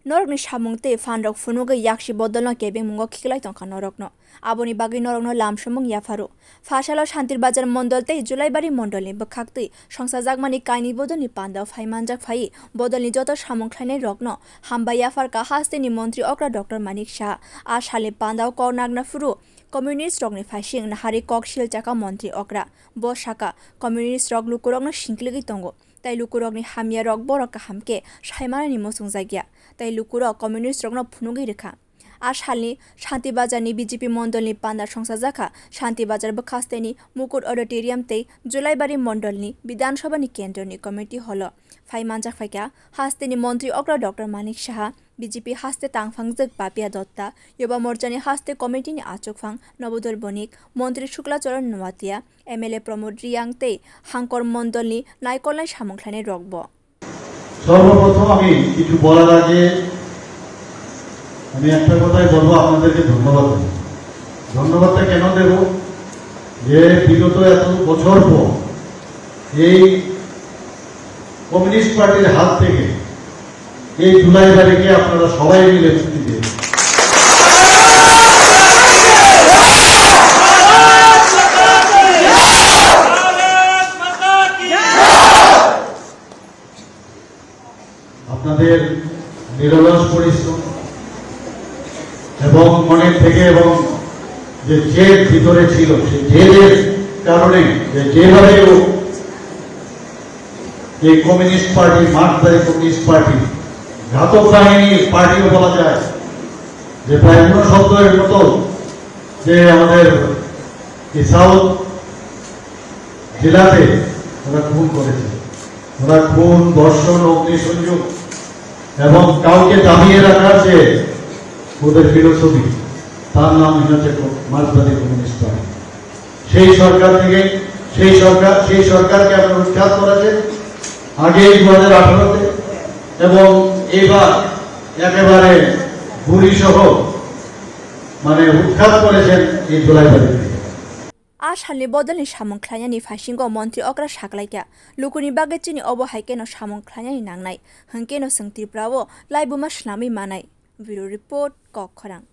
Norokni samungte fanrok funuga yaksi bodol no kebeng mungo khwlai tongkha norokno aboni bagwi norokno lam samwng yapharu salo santirbazar mondal tei jolaibari mondalni bwkhak tui songsajak mani kaini bodolni panda phaimanjak phai bodolni joto samung khlainai rokno hambai yaphar ka hasteni montri okra Dr.Manik saha a sale panda kornagna furu Communist rokni phasing nahari koksilsakha montri okra bwkhak communist rok lukurokno singkligi tongo tai lukurokni hamya rok borok hamke saimani mo songjagya tai lukurok communist rokno phunugi rekha Ashalni Santibazarni BJP mondalni panda songsajak Santibazar bwkhasteni mukur auditorium tei jolaibari mondalni Bidhan Sabhani Kendroni committee hall phaimanjak phaika hasteni montri okra Dr.Manik saha BJP haste tangfangjak papia dotta yoba morchani haste committee ni achokphang Bodol bonik montri Shuklacharan Noatia MLA Pramod Reang tei হাঙ্কর mondalni naikolnai samungkhlainai rokbo সর্বপ্রথম আমি কিছু বলার আগে আমি একটা কথাই বলবো আপনাদেরকে ধন্যবাদটা কেন দেব যে বিগত এত বছর পর এই কমিউনিস্ট পার্টির হাত থেকে এই জুলাইবারিকে আপনারা সবাই মিলে মুক্তি দিয়েছেন। আপনাদের নিরলস পরিশ্রম এবং মনের থেকে এবং যে জেদ ভিতরে ছিল সেই জেদের কারণে যেভাবে এই কমিউনিস্ট পার্টি মার্কসবাদী কমিউনিস্ট পার্টি ঘাতক বাহিনীর পার্টিও বলা যায় যে প্রায় ৬৯ মতো যে আমাদের এই সাউথ জেলাতে ওরা খুন করেছে, ওরা খুন ধর্ষণ অগ্নিসংযোগ এবং কাউকে দাবিয়ে রাখার যে ওদের ফিলোসফি তার নাম হচ্ছে মার্কসবাদী কমিউনিস্ট পার্টি। সেই সরকার থেকে সেই সরকারকে আপনারা উৎখাত করেছেন আগে 2018-তে এবং এবার একেবারে বুড়ি সহ মানে উৎখাত করেছেন এই জলাইবাড়িতে। Ashalni bodolni samung khlainani phasingo montri okra saklaika lukuni bagwe chini obo haikeno samung khlainani nangnai hangkeno sangtirprao laibuma snami manai. Bureau report Koksilsakha.